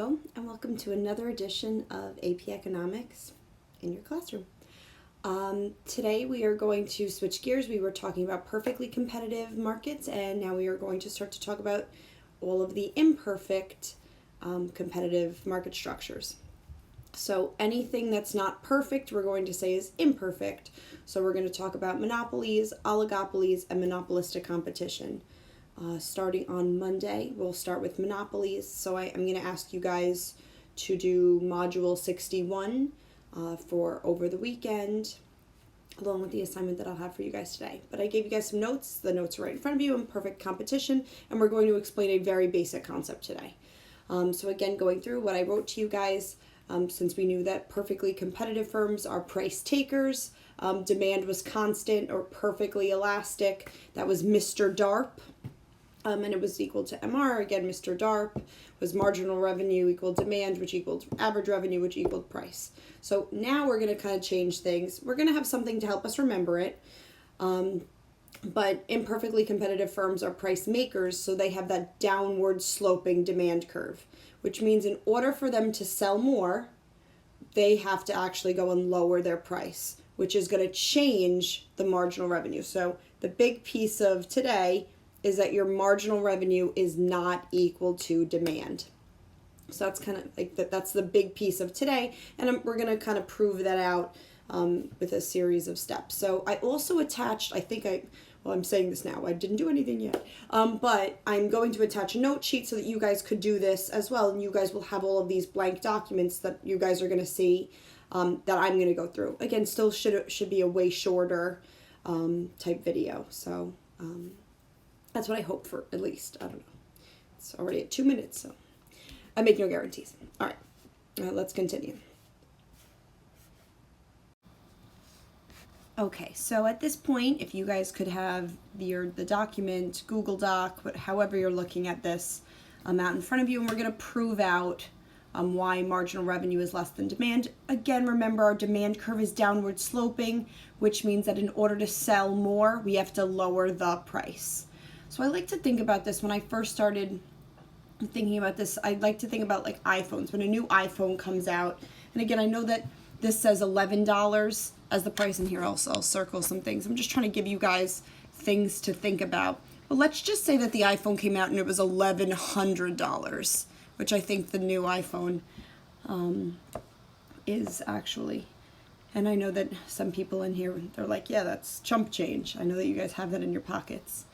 Hello, and welcome to another edition of AP Economics in your classroom. Today we are going to switch gears. We were talking about perfectly competitive markets, and now we are going to start to talk about all of the imperfect competitive market structures. So anything that's not perfect, we're going to say is imperfect. So we're going to talk about monopolies, oligopolies, and monopolistic competition. Starting on Monday, we'll start with monopolies. So I'm going to ask you guys to do module 61 for over the weekend, along with the assignment that I'll have for you guys today. But I gave you guys some notes. The notes are right in front of you in perfect competition, and we're going to explain a very basic concept today. So again, going through what I wrote to you guys, since we knew that perfectly competitive firms are price takers, demand was constant or perfectly elastic. That was Mr. DARP. And it was equal to MR. Again, Mr. DARP was marginal revenue equaled demand, which equaled average revenue, which equaled price. So now we're going to kind of change things. We're going to have something to help us remember it. But imperfectly competitive firms are price makers, so they have that downward sloping demand curve, which means in order for them to sell more, they have to actually go and lower their price, which is going to change the marginal revenue. So the big piece of today is that your marginal revenue is not equal to demand. So that's kind of like that's the big piece of today, and we're going to kind of prove that out with a series of steps. So I also attached, I'm saying this now, I didn't do anything yet, but I'm going to attach a note sheet so that you guys could do this as well, and you guys will have all of these blank documents that you guys are going to see that I'm going to go through. Again, still should be a way shorter type video, so that's what I hope for, at least. I don't know. It's already at 2 minutes, so I make no guarantees. All right, let's continue. Okay, so at this point, if you guys could have the document, Google Doc, however you're looking at this, out in front of you, and we're going to prove out why marginal revenue is less than demand. Again, remember our demand curve is downward sloping, which means that in order to sell more, we have to lower the price. So I like to think about this when I first started thinking about this. I like to think about like iPhones. When a new iPhone comes out, and again, I know that this says $11 as the price in here. I'll circle some things. I'm just trying to give you guys things to think about. But let's just say that the iPhone came out and it was $1,100, which I think the new iPhone is actually. And I know that some people in here, they're like, yeah, that's chump change. I know that you guys have that in your pockets.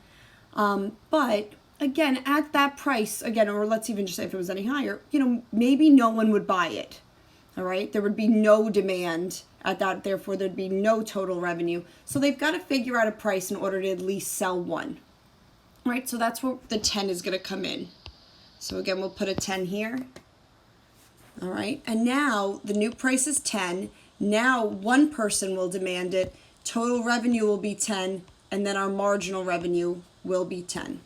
But again, at that price, again, or let's even just say if it was any higher, maybe no one would buy it. All right. There would be no demand at that. Therefore, there'd be no total revenue. So they've got to figure out a price in order to at least sell one. All right. So that's where the 10 is going to come in. So again, we'll put a 10 here. All right. And now the new price is 10. Now one person will demand it. Total revenue will be 10. And then our marginal revenue will be 10.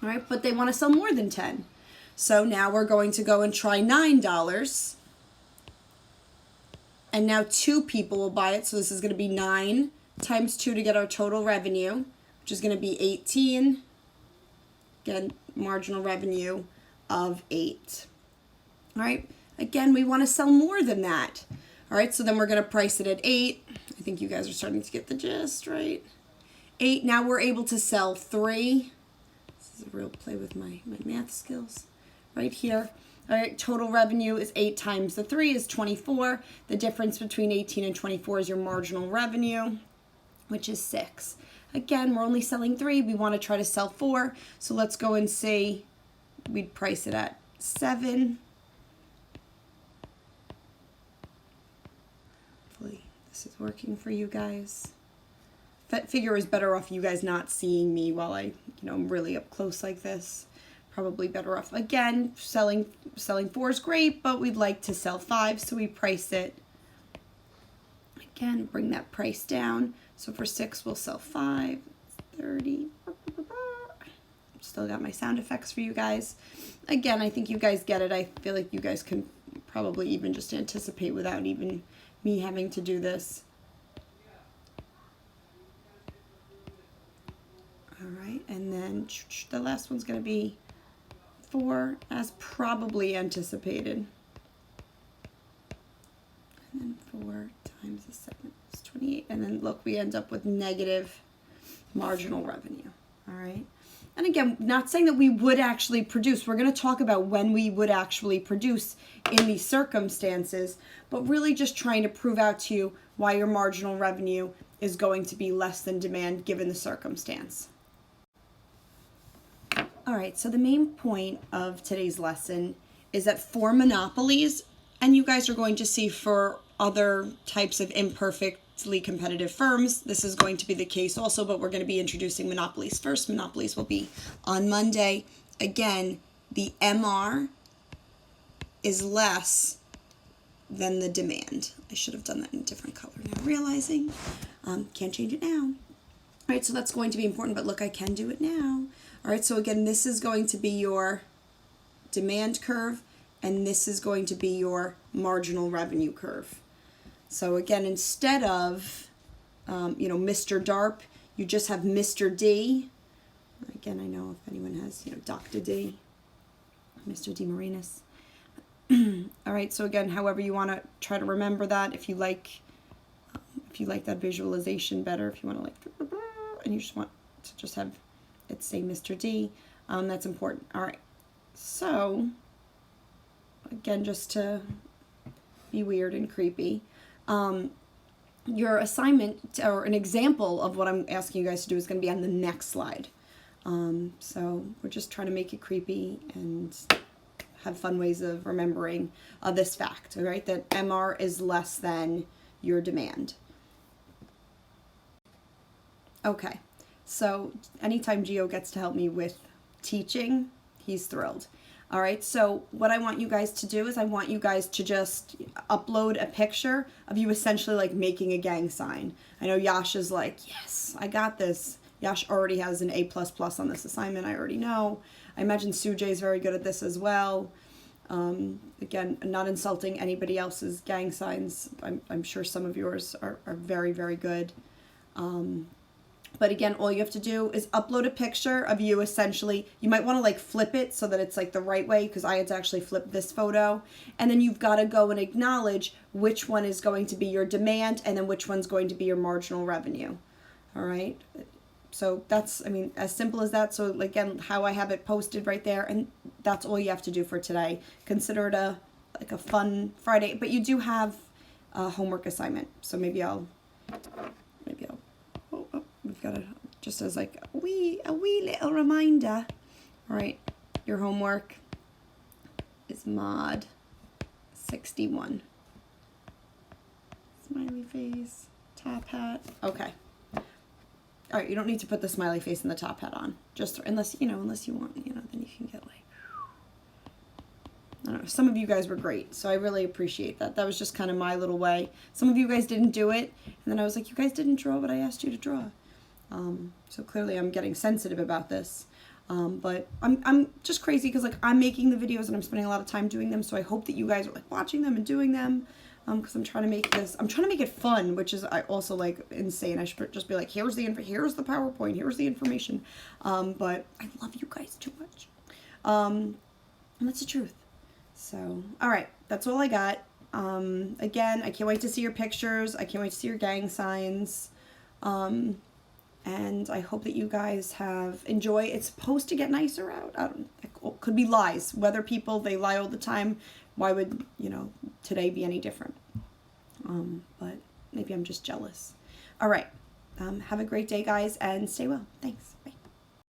All right, but they want to sell more than 10. So now we're going to go and try $9. And now 2 people will buy it. So this is going to be 9 times 2 to get our total revenue, which is going to be 18. Again, marginal revenue of 8. All right, again, we want to sell more than that. All right, so then we're going to price it at 8. I think you guys are starting to get the gist, right? 8, now we're able to sell 3. This is a real play with my math skills right here. All right, total revenue is 8 times the 3 is 24. The difference between 18 and 24 is your marginal revenue, which is 6. Again, we're only selling 3. We want to try to sell 4. So let's go and see. We'd price it at 7. Hopefully this is working for you guys. That figure is better off you guys not seeing me while I'm really up close like this. Probably better off. Again, selling 4 is great, but we'd like to sell 5, so we price it. Again, bring that price down. So for 6, we'll sell 5, 30. Still got my sound effects for you guys. Again, I think you guys get it. I feel like you guys can probably even just anticipate without even me having to do this. All right, and then the last one's going to be 4 as probably anticipated. And then 4 times the 7 is 28. And then look, we end up with negative marginal revenue. All right. And again, not saying that we would actually produce. We're going to talk about when we would actually produce in these circumstances, but really just trying to prove out to you why your marginal revenue is going to be less than demand given the circumstance. All right, so the main point of today's lesson is that for monopolies, and you guys are going to see for other types of imperfectly competitive firms, this is going to be the case also, but we're going to be introducing monopolies first. Monopolies will be on Monday. Again, the MR is less than the demand. I should have done that in a different color now, realizing can't change it now. All right, so that's going to be important, but look, I can do it now. All right, so again, this is going to be your demand curve, and this is going to be your marginal revenue curve. So again, instead of, Mr. DARP, you just have Mr. D. Again, I know if anyone has, Dr. D, Mr. D. Marinas. All right, so again, however you want to try to remember that, if you like that visualization better, if you want to and you just want to just have it say Mr. D, that's important. All right, so again, just to be weird and creepy, your assignment or an example of what I'm asking you guys to do is going to be on the next slide. So we're just trying to make it creepy and have fun ways of remembering this fact, all right, that MR is less than your demand. Okay, so anytime Gio gets to help me with teaching, he's thrilled. All right, so what I want you guys to do is I want you guys to just upload a picture of you essentially like making a gang sign. I know Yash is like, yes, I got this. Yash already has an A++ on this assignment, I already know. I imagine Sujay is very good at this as well. Again, not insulting anybody else's gang signs. I'm sure some of yours are very, very good. But again, all you have to do is upload a picture of you essentially. You might want to like flip it so that it's like the right way, because I had to actually flip this photo. And then you've got to go and acknowledge which one is going to be your demand and then which one's going to be your marginal revenue. All right. So that's, as simple as that. So again, how I have it posted right there, and that's all you have to do for today. Consider it a fun Friday, but you do have a homework assignment. So maybe I'll we've got it just as like a wee little reminder. All right, your homework is mod 61. Smiley face, top hat. Okay. All right, you don't need to put the smiley face and the top hat on. Just unless you want, then you can get like, I don't know. Some of you guys were great, so I really appreciate that. That was just kind of my little way. Some of you guys didn't do it, and then I was like, you guys didn't draw what I asked you to draw. So clearly I'm getting sensitive about this. But I'm just crazy because like I'm making the videos and I'm spending a lot of time doing them, so I hope that you guys are like watching them and doing them. Because I'm trying to make it fun, which is I also like insane. I should just be like, here's the PowerPoint, here's the information. But I love you guys too much. And that's the truth. So, all right, that's all I got. Again, I can't wait to see your pictures. I can't wait to see your gang signs. And I hope that you guys have enjoyed. It's supposed to get nicer out. It could be lies. Weather people, they lie all the time. Why would, today be any different? But maybe I'm just jealous. All right. Have a great day, guys, and stay well. Thanks.